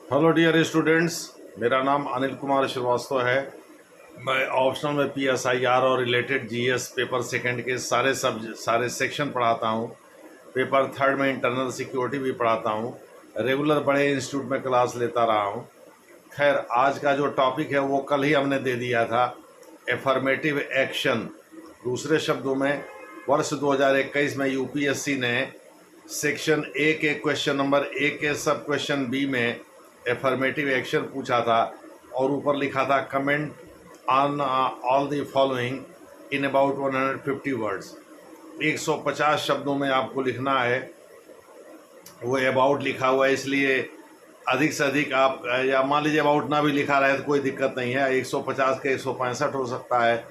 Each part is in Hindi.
हेलो डियर स्टूडेंट्स, मेरा नाम अनिल कुमार श्रीवास्तव है। मैं ऑप्शनल में PSIR और रिलेटेड GS पेपर सेकंड के सारे सेक्शन पढ़ाता हूँ। पेपर थर्ड में इंटरनल सिक्योरिटी भी पढ़ाता हूँ। रेगुलर बड़े इंस्टीट्यूट में क्लास लेता रहा हूँ। खैर, आज का जो टॉपिक है वो कल ही हमने दे दिया था, एफर्मेटिव एक्शन। दूसरे शब्दों में, वर्ष 2021 में UPSC ने सेक्शन ए के क्वेश्चन नंबर 1 के सब क्वेश्चन बी में एफर्मेटिव एक्शन पूछा था और ऊपर लिखा था comment on all the following in about 150 words. 150 शब्दों में आपको लिखना है। वो अबाउट लिखा हुआ है, इसलिए अधिक से अधिक आप, या मान लीजिए अबाउट ना भी लिखा रहे तो कोई दिक्कत नहीं है। 150 के 165 हो सकता है,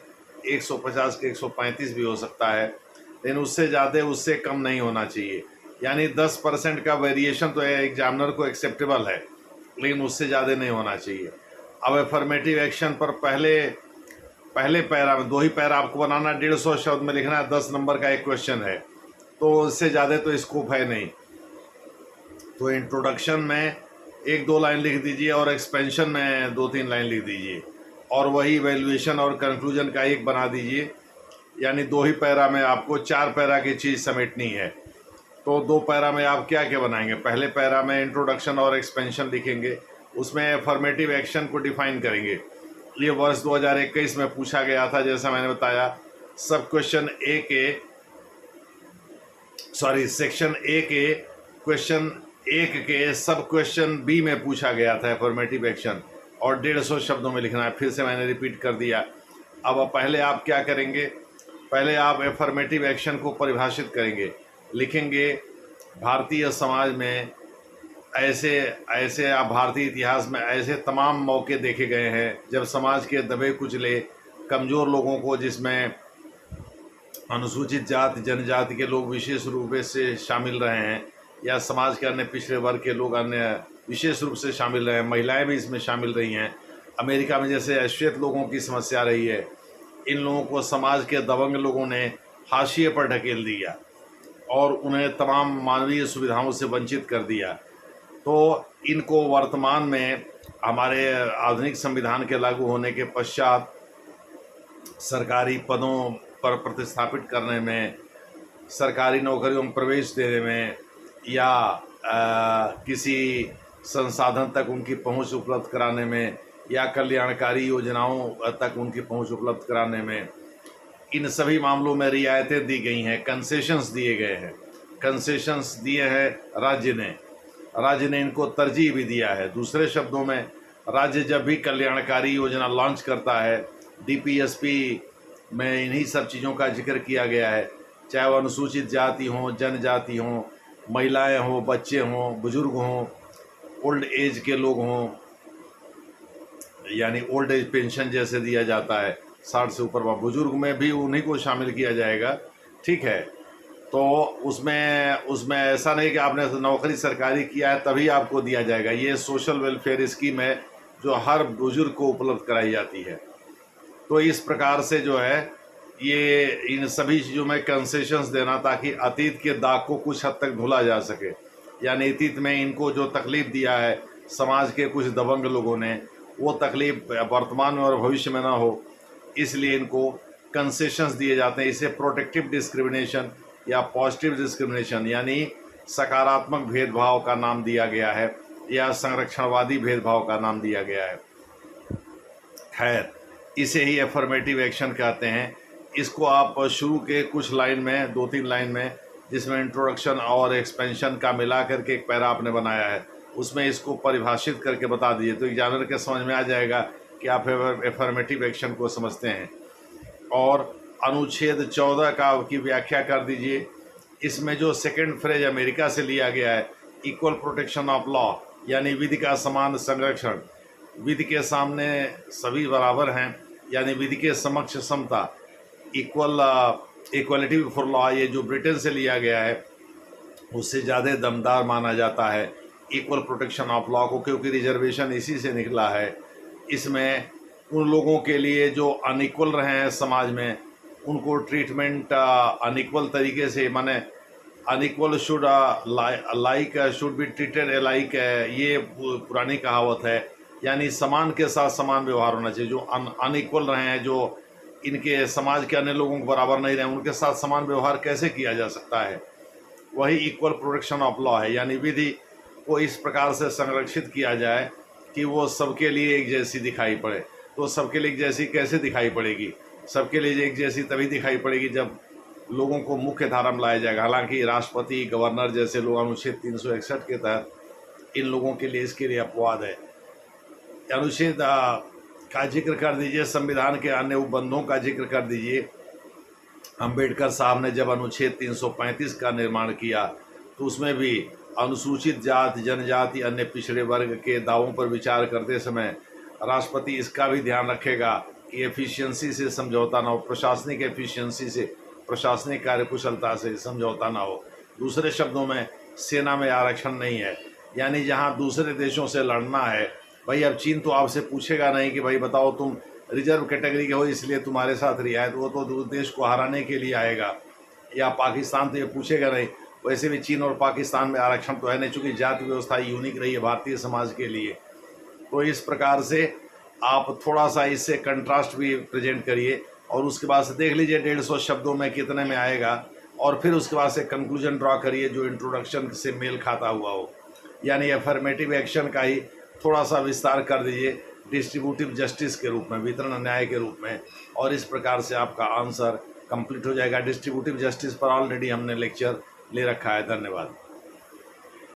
150 के 135 भी हो सकता है, लेकिन उससे ज़्यादा उससे कम नहीं होना चाहिए। यानी 10% का वेरिएशन तो एग्जामिनर को एक्सेप्टेबल है, लेकिन उससे ज़्यादा नहीं होना चाहिए। अब एफर्मेटिव एक्शन पर पहले पैरा में 2 ही पैरा आपको बनाना, 150 शब्द में लिखना है। 10 नंबर का एक क्वेश्चन है, तो उससे ज़्यादा तो स्कोप है नहीं। तो इंट्रोडक्शन में 1-2 लाइन लिख दीजिए और एक्सपेंशन में 2-3 लाइन लिख दीजिए, और वही इवैल्यूएशन और कंक्लूजन का एक बना दीजिए। यानी 2 ही पैरा में आपको 4 पैरा की चीज़ समेटनी है। तो 2 पैरा में आप क्या क्या बनाएंगे? पहले पैरा में इंट्रोडक्शन और एक्सपेंशन लिखेंगे, उसमें एफर्मेटिव एक्शन को डिफाइन करेंगे। ये वर्ष 2021 में पूछा गया था, जैसा मैंने बताया। सब क्वेश्चन ए के सेक्शन ए के क्वेश्चन 1 के सब क्वेश्चन बी में पूछा गया था एफर्मेटिव एक्शन, और 150 शब्दों में लिखना है। फिर से मैंने रिपीट कर दिया। अब पहले आप क्या करेंगे? पहले आप एफर्मेटिव एक्शन को परिभाषित करेंगे, लिखेंगे भारतीय समाज में भारतीय इतिहास में ऐसे तमाम मौके देखे गए हैं जब समाज के दबे कुचले कमज़ोर लोगों को, जिसमें अनुसूचित जाति जनजाति के लोग विशेष रूप से शामिल रहे हैं, या समाज के अन्य पिछड़े वर्ग के लोग अन्य विशेष रूप से शामिल रहे हैं, महिलाएं भी इसमें शामिल रही हैं। अमेरिका में जैसे अश्वेत लोगों की समस्या रही है, इन लोगों को समाज के दबंग लोगों ने हाशिए पर ढकेल दिया और उन्हें तमाम मानवीय सुविधाओं से वंचित कर दिया। तो इनको वर्तमान में हमारे आधुनिक संविधान के लागू होने के पश्चात सरकारी पदों पर प्रतिस्थापित करने में, सरकारी नौकरियों में प्रवेश देने में, या किसी संसाधन तक उनकी पहुंच उपलब्ध कराने में, या कल्याणकारी योजनाओं तक उनकी पहुंच उपलब्ध कराने में, इन सभी मामलों में रियायतें दी गई हैं, कंसेशंस दिए गए हैं। कंसेशंस दिए हैं राज्य ने इनको तरजीह भी दिया है। दूसरे शब्दों में, राज्य जब भी कल्याणकारी योजना लॉन्च करता है, DPSP में इन्हीं सब चीज़ों का जिक्र किया गया है, चाहे वो अनुसूचित जाति हों, जनजाति हों, महिलाएं हों, बच्चे हों, बुजुर्ग हों, ओल्ड एज के लोग हों, यानी ओल्ड एज पेंशन जैसे दिया जाता है 60 से ऊपर, बुजुर्ग में भी उन्हीं को शामिल किया जाएगा। ठीक है, तो उसमें ऐसा नहीं कि आपने नौकरी सरकारी किया है तभी आपको दिया जाएगा। ये सोशल वेलफेयर स्कीम है जो हर बुजुर्ग को उपलब्ध कराई जाती है। तो इस प्रकार से जो है, ये इन सभी चीज़ों में कंसेशंस देना, ताकि अतीत के दाग को कुछ हद तक धुला जा सके। यानी अतीत में इनको जो तकलीफ़ दिया है समाज के कुछ दबंग लोगों ने, वो तकलीफ़ वर्तमान में और भविष्य में ना हो, इसलिए इनको कंसेशंस दिए जाते हैं। इसे प्रोटेक्टिव डिस्क्रिमिनेशन या पॉजिटिव डिस्क्रिमिनेशन, यानी सकारात्मक भेदभाव का नाम दिया गया है, या संरक्षणवादी भेदभाव का नाम दिया गया है। खैर, इसे ही एफर्मेटिव एक्शन कहते हैं। इसको आप शुरू के कुछ लाइन में, 2-3 लाइन में, जिसमें इंट्रोडक्शन और एक्सपेंशन का मिला करके एक पैरा आपने बनाया है, उसमें इसको परिभाषित करके बता दीजिए, तो एग्जामिनर के समझ में आ जाएगा कि आप एफर्मेटिव एक्शन को समझते हैं। और अनुच्छेद 14 की व्याख्या कर दीजिए। इसमें जो सेकंड फ्रेज अमेरिका से लिया गया है, इक्वल प्रोटेक्शन ऑफ लॉ, यानी विधि का समान संरक्षण, विधि के सामने सभी बराबर हैं, यानी विधि के समक्ष समता, इक्वलिटी बिफोर लॉ, ये जो ब्रिटेन से लिया गया है उससे ज़्यादा दमदार माना जाता है इक्वल प्रोटेक्शन ऑफ लॉ को, क्योंकि रिजर्वेशन इसी से निकला है। इसमें उन लोगों के लिए जो अनइक्वल रहे हैं समाज में, उनको ट्रीटमेंट अनइक्वल तरीके से, माने unequal should like should be treated like, ये पुरानी कहावत है। यानी समान के साथ समान व्यवहार होना चाहिए। जो अनइक्वल रहे हैं, जो इनके समाज के अन्य लोगों को बराबर नहीं रहे, उनके साथ समान व्यवहार कैसे किया जा सकता है? वही इक्वल प्रोटेक्शन ऑफ लॉ है। यानी विधि को इस प्रकार से संरक्षित किया जाए कि वो सबके लिए एक जैसी दिखाई पड़े। तो सबके लिए एक जैसी कैसे दिखाई पड़ेगी? सबके लिए एक जैसी तभी दिखाई पड़ेगी जब लोगों को मुख्य धारा में लाया जाएगा। हालांकि राष्ट्रपति, गवर्नर जैसे लोग अनुच्छेद 361 के तहत इन लोगों के लिए इसके लिए अपवाद है। अनुच्छेद का जिक्र कर दीजिए, संविधान के अन्य उपबंधों का जिक्र कर दीजिए। अंबेडकर साहब ने जब अनुच्छेद 335 का निर्माण किया तो उसमें भी अनुसूचित जाति, जनजाति, अन्य पिछड़े वर्ग के दावों पर विचार करते समय राष्ट्रपति इसका भी ध्यान रखेगा कि एफिशिएंसी से समझौता ना हो, प्रशासनिक एफिशिएंसी से, प्रशासनिक कार्यकुशलता से समझौता ना हो। दूसरे शब्दों में, सेना में आरक्षण नहीं है। यानी जहां दूसरे देशों से लड़ना है, भाई अब चीन तो आपसे पूछेगा नहीं कि भाई बताओ तुम रिजर्व कैटेगरी के हो इसलिए तुम्हारे साथ रियायत, वो तो देश को हराने के लिए आएगा। या पाकिस्तान तो ये पूछेगा नहीं। वैसे भी चीन और पाकिस्तान में आरक्षण तो है नहीं, चूँकि जाति व्यवस्था यूनिक रही है भारतीय समाज के लिए। तो इस प्रकार से आप थोड़ा सा इससे कंट्रास्ट भी प्रेजेंट करिए और उसके बाद से देख लीजिए 150 शब्दों में कितने में आएगा, और फिर उसके बाद से कंक्लूजन ड्रॉ करिए जो इंट्रोडक्शन से मेल खाता हुआ हो। यानी अफर्मेटिव एक्शन का ही थोड़ा सा विस्तार कर दीजिए डिस्ट्रीब्यूटिव जस्टिस के रूप में, वितरण न्याय के रूप में, और इस प्रकार से आपका आंसर कंप्लीट हो जाएगा। डिस्ट्रीब्यूटिव जस्टिस पर ऑलरेडी हमने लेक्चर ले रखा है। धन्यवाद।